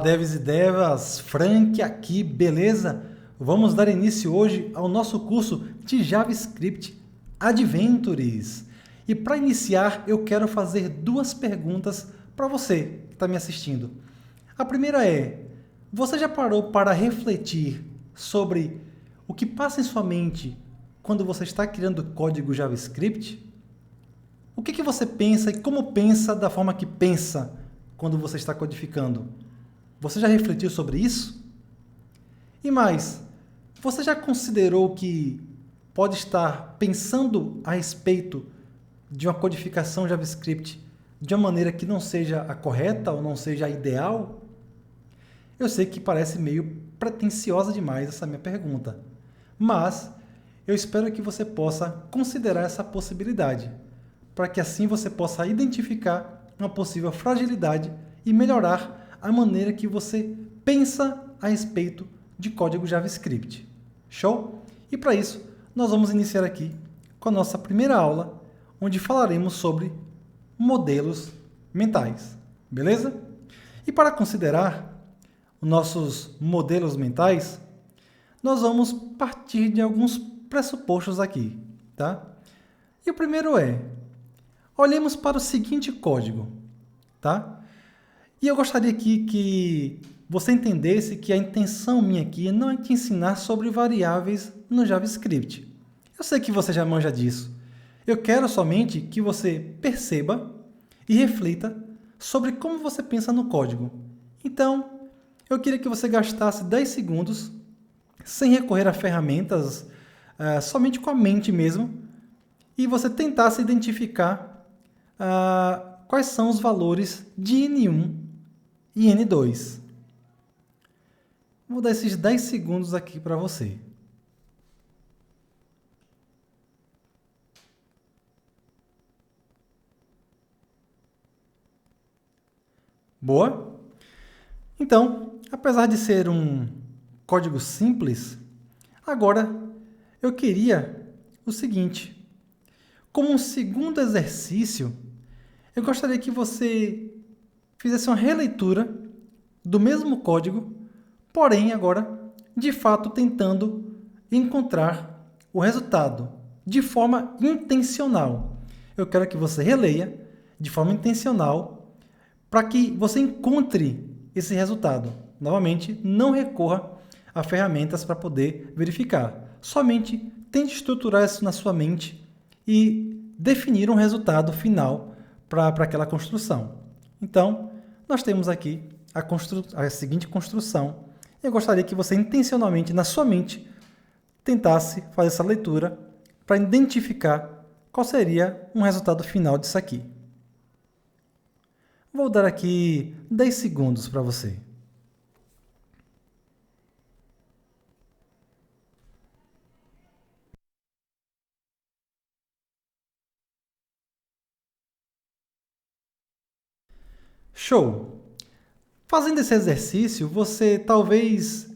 Devs e devas, Frank aqui, beleza? Vamos dar início hoje ao nosso curso de JavaScript Adventures. E para iniciar, eu quero fazer duas perguntas para você que está me assistindo. A primeira é, você já parou para refletir sobre o que passa em sua mente quando você está criando código JavaScript? O que você pensa e como pensa da forma que pensa quando você está codificando? Você já refletiu sobre isso? E mais, você já considerou que pode estar pensando a respeito de uma codificação JavaScript de uma maneira que não seja a correta ou não seja a ideal? Eu sei que parece meio pretensiosa demais essa minha pergunta, mas eu espero que você possa considerar essa possibilidade, para que assim você possa identificar uma possível fragilidade e melhorar a maneira que você pensa a respeito de código JavaScript. Show? E para isso, nós vamos iniciar aqui com a nossa primeira aula, onde falaremos sobre modelos mentais. Beleza? E para considerar os nossos modelos mentais, nós vamos partir de alguns pressupostos aqui, tá? E o primeiro é, olhemos para o seguinte código, tá? E eu gostaria aqui que você entendesse que a intenção minha aqui não é te ensinar sobre variáveis no JavaScript. Eu sei que você já manja disso. Eu quero somente que você perceba e reflita sobre como você pensa no código. Então, eu queria que você gastasse 10 segundos sem recorrer a ferramentas, somente com a mente mesmo, e você tentasse identificar quais são os valores de N1 e N2. Vou dar esses 10 segundos aqui para você. Boa? Então, apesar de ser um código simples, agora eu queria o seguinte. Como um segundo exercício, eu gostaria que você fizesse uma releitura do mesmo código, porém agora, de fato, tentando encontrar o resultado de forma intencional. Eu quero que você releia de forma intencional para que você encontre esse resultado. Novamente, não recorra a ferramentas para poder verificar. Somente tente estruturar isso na sua mente e definir um resultado final para aquela construção. Então, nós temos aqui a seguinte construção. Eu gostaria que você intencionalmente, na sua mente, tentasse fazer essa leitura para identificar qual seria um resultado final disso aqui. Vou dar aqui 10 segundos para você. Show! Fazendo esse exercício, você talvez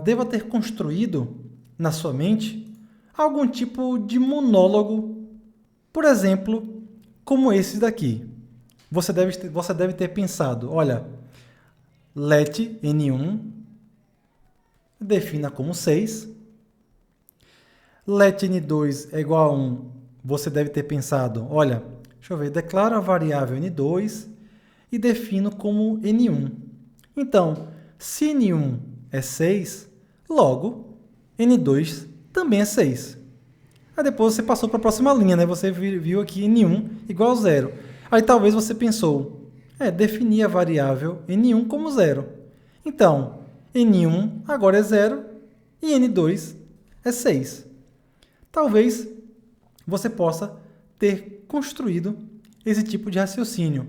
deva ter construído na sua mente algum tipo de monólogo, por exemplo, como esse daqui. Você deve ter pensado, olha, let N1 defina como 6, let N2 é igual a 1, você deve ter pensado, olha, deixa eu ver, declaro a variável N2 e defino como N1. Então, se N1 é 6, logo N2 também é 6. Aí depois você passou para a próxima linha, né? Você viu aqui N1 igual a 0. Aí talvez você pensou, definir a variável N1 como 0. Então, N1 agora é 0 e N2 é 6. Talvez você possa ter construído esse tipo de raciocínio.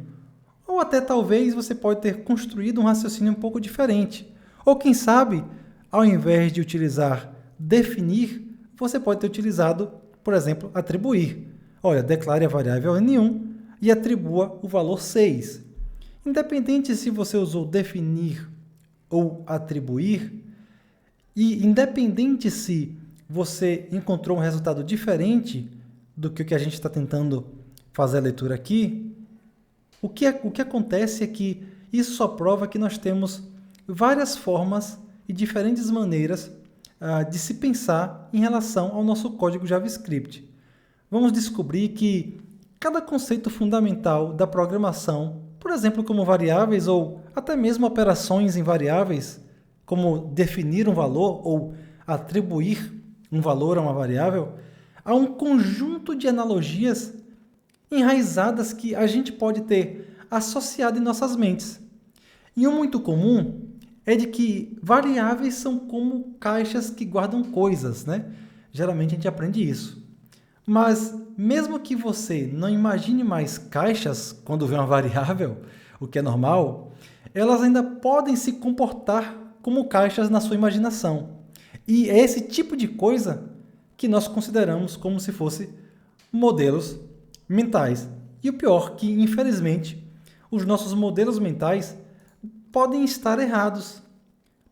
Ou até talvez você pode ter construído um raciocínio um pouco diferente. Ou quem sabe, ao invés de utilizar definir, você pode ter utilizado, por exemplo, atribuir. Olha, declare a variável N1 e atribua o valor 6. Independente se você usou definir ou atribuir, e independente se você encontrou um resultado diferente do que a gente está tentando fazer a leitura aqui, o que acontece é que isso só prova que nós temos várias formas e diferentes maneiras de se pensar em relação ao nosso código JavaScript. Vamos descobrir que cada conceito fundamental da programação, por exemplo, como variáveis ou até mesmo operações em variáveis, como definir um valor ou atribuir um valor a uma variável, há um conjunto de analogias enraizadas que a gente pode ter associado em nossas mentes. E um muito comum é de que variáveis são como caixas que guardam coisas, né? Geralmente a gente aprende isso. Mas mesmo que você não imagine mais caixas quando vê uma variável, o que é normal, elas ainda podem se comportar como caixas na sua imaginação. E é esse tipo de coisa que nós consideramos como se fosse modelos mentais. E o pior, que infelizmente os nossos modelos mentais podem estar errados,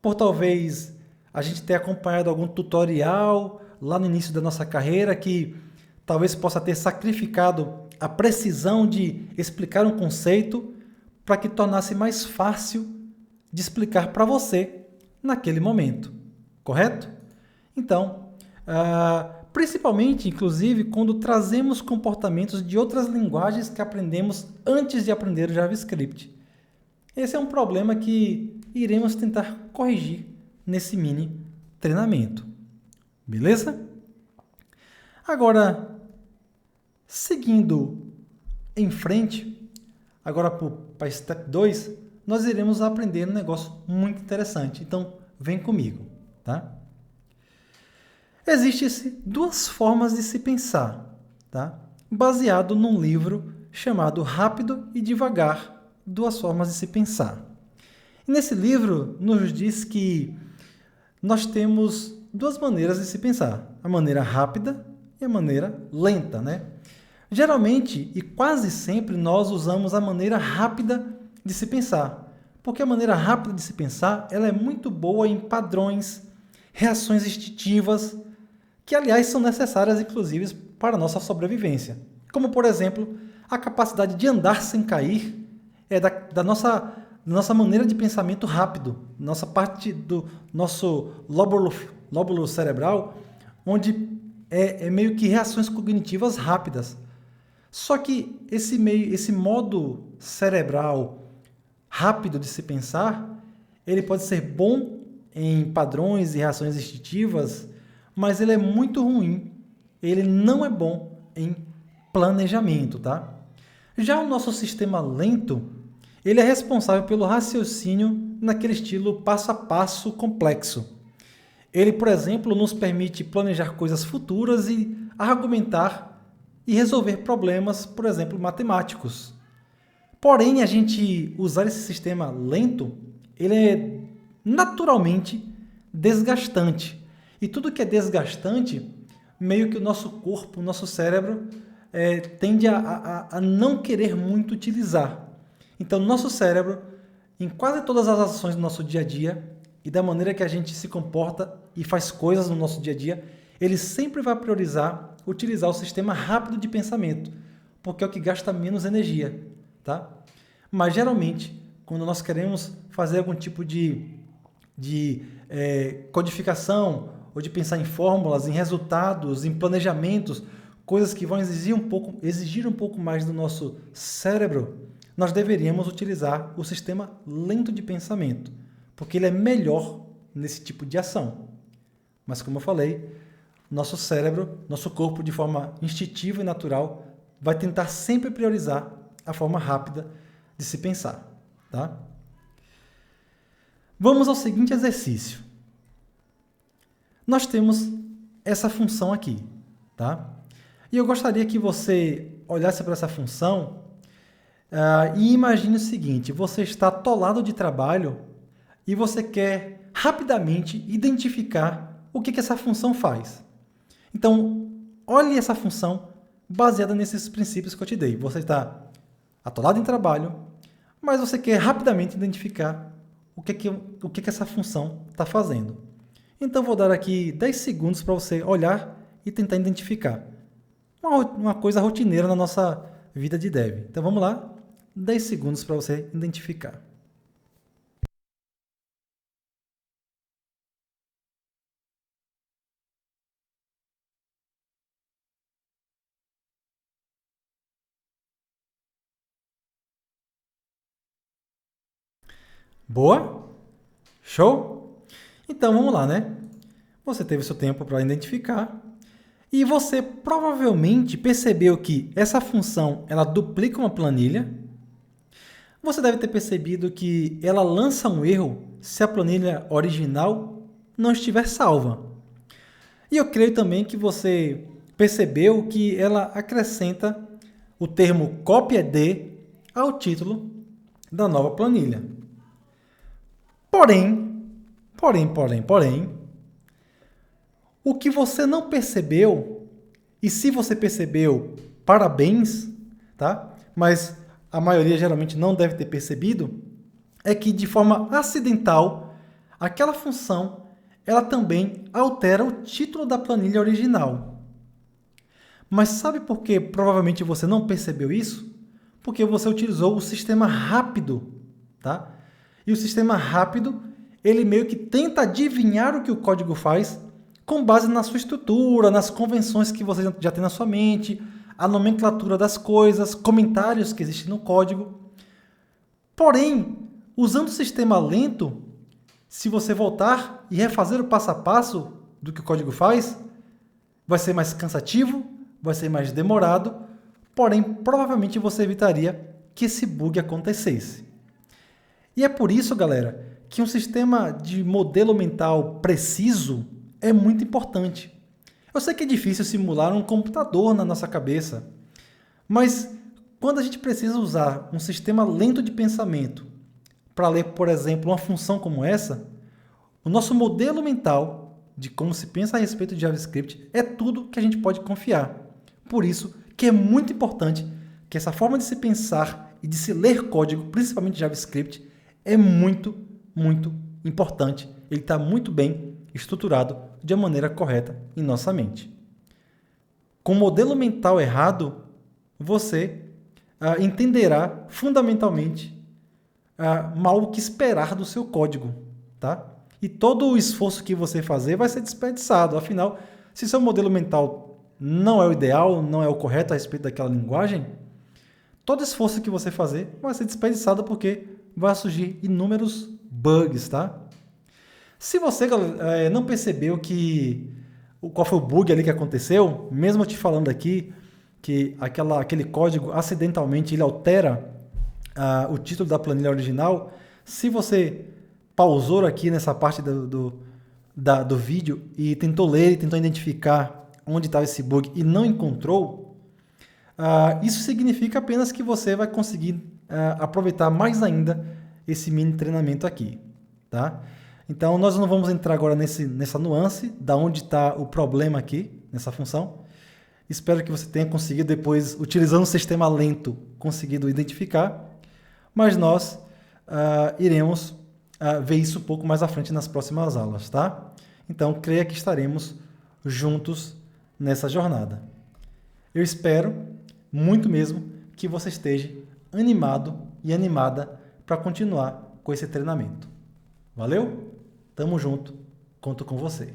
por talvez a gente ter acompanhado algum tutorial lá no início da nossa carreira que talvez possa ter sacrificado a precisão de explicar um conceito para que tornasse mais fácil de explicar para você naquele momento, correto? Então, principalmente, inclusive, quando trazemos comportamentos de outras linguagens que aprendemos antes de aprender o JavaScript. Esse é um problema que iremos tentar corrigir nesse mini treinamento. Beleza? Agora, seguindo em frente, agora para Step 2, nós iremos aprender um negócio muito interessante. Então, vem comigo, tá? Existem duas formas de se pensar, tá? Baseado num livro chamado Rápido e Devagar, Duas Formas de se Pensar. E nesse livro nos diz que nós temos duas maneiras de se pensar, a maneira rápida e a maneira lenta, né? Geralmente e quase sempre nós usamos a maneira rápida de se pensar, porque a maneira rápida de se pensar ela é muito boa em padrões, reações instintivas, que aliás são necessárias inclusive para a nossa sobrevivência. Como por exemplo, a capacidade de andar sem cair é da nossa maneira de pensamento rápido, nossa parte do nosso lóbulo cerebral, onde é meio que reações cognitivas rápidas. Só que esse modo cerebral rápido de se pensar, ele pode ser bom em padrões e reações instintivas, mas ele é muito ruim. Ele não é bom em planejamento, tá? Já o nosso sistema lento, ele é responsável pelo raciocínio naquele estilo passo a passo complexo. Ele, por exemplo, nos permite planejar coisas futuras e argumentar e resolver problemas, por exemplo, matemáticos. Porém, a gente usar esse sistema lento, ele é naturalmente desgastante. E tudo que é desgastante, meio que o nosso corpo, o nosso cérebro, tende a não querer muito utilizar. Então, nosso cérebro, em quase todas as ações do nosso dia a dia e da maneira que a gente se comporta e faz coisas no nosso dia a dia, ele sempre vai priorizar utilizar o sistema rápido de pensamento, porque é o que gasta menos energia, tá? Mas, geralmente, quando nós queremos fazer algum tipo de codificação ou de pensar em fórmulas, em resultados, em planejamentos, coisas que vão exigir um pouco mais do nosso cérebro, nós deveríamos utilizar o sistema lento de pensamento, porque ele é melhor nesse tipo de ação. Mas, como eu falei, nosso cérebro, nosso corpo, de forma instintiva e natural, vai tentar sempre priorizar a forma rápida de se pensar, tá? Vamos ao seguinte exercício. Nós temos essa função aqui, tá? E eu gostaria que você olhasse para essa função e imagine o seguinte: você está atolado de trabalho e você quer rapidamente identificar o que essa função faz. Então, olhe essa função baseada nesses princípios que eu te dei. Você está atolado em trabalho, mas você quer rapidamente identificar o que essa função está fazendo. Então, vou dar aqui 10 segundos para você olhar e tentar identificar. Uma coisa rotineira na nossa vida de dev. Então, vamos lá. 10 segundos para você identificar. Boa? Show? Então vamos lá, né? Você teve seu tempo para identificar e você provavelmente percebeu que essa função ela duplica uma planilha. Você deve ter percebido que ela lança um erro se a planilha original não estiver salva. E eu creio também que você percebeu que ela acrescenta o termo cópia de ao título da nova planilha. Porém, o que você não percebeu, e se você percebeu, parabéns, tá? Mas a maioria geralmente não deve ter percebido, é que de forma acidental, aquela função, ela também altera o título da planilha original. Mas sabe por que provavelmente você não percebeu isso? Porque você utilizou o sistema rápido, tá? E o sistema rápido, ele meio que tenta adivinhar o que o código faz com base na sua estrutura, nas convenções que você já tem na sua mente, a nomenclatura das coisas, comentários que existem no código. Porém, usando o sistema lento, se você voltar e refazer o passo a passo do que o código faz, vai ser mais cansativo, vai ser mais demorado, porém, provavelmente você evitaria que esse bug acontecesse. E é por isso, galera, que um sistema de modelo mental preciso é muito importante. Eu sei que é difícil simular um computador na nossa cabeça, mas quando a gente precisa usar um sistema lento de pensamento para ler, por exemplo, uma função como essa, o nosso modelo mental de como se pensa a respeito de JavaScript é tudo que a gente pode confiar. Por isso que é muito importante que essa forma de se pensar e de se ler código, principalmente JavaScript, é muito, muito importante. Ele está muito bem estruturado de uma maneira correta em nossa mente. Com o modelo mental errado, você entenderá fundamentalmente mal o que esperar do seu código, tá? E todo o esforço que você fazer vai ser desperdiçado. Afinal, se seu modelo mental não é o ideal, não é o correto a respeito daquela linguagem, todo esforço que você fazer vai ser desperdiçado porque vai surgir inúmeros bugs, tá? Se você não percebeu qual foi o bug ali que aconteceu, mesmo eu te falando aqui que aquele código acidentalmente ele altera o título da planilha original, se você pausou aqui nessa parte do vídeo e tentou ler e tentou identificar onde estava esse bug e não encontrou, isso significa apenas que você vai conseguir aproveitar mais ainda esse mini treinamento aqui, tá? Então, nós não vamos entrar agora nessa nuance, da onde está o problema aqui, nessa função. Espero que você tenha conseguido depois, utilizando o sistema lento, conseguido identificar, mas nós iremos ver isso um pouco mais à frente nas próximas aulas, tá? Então, creia que estaremos juntos nessa jornada. Eu espero, muito mesmo, que você esteja animado e animada para continuar com esse treinamento. Valeu? Tamo junto, conto com você.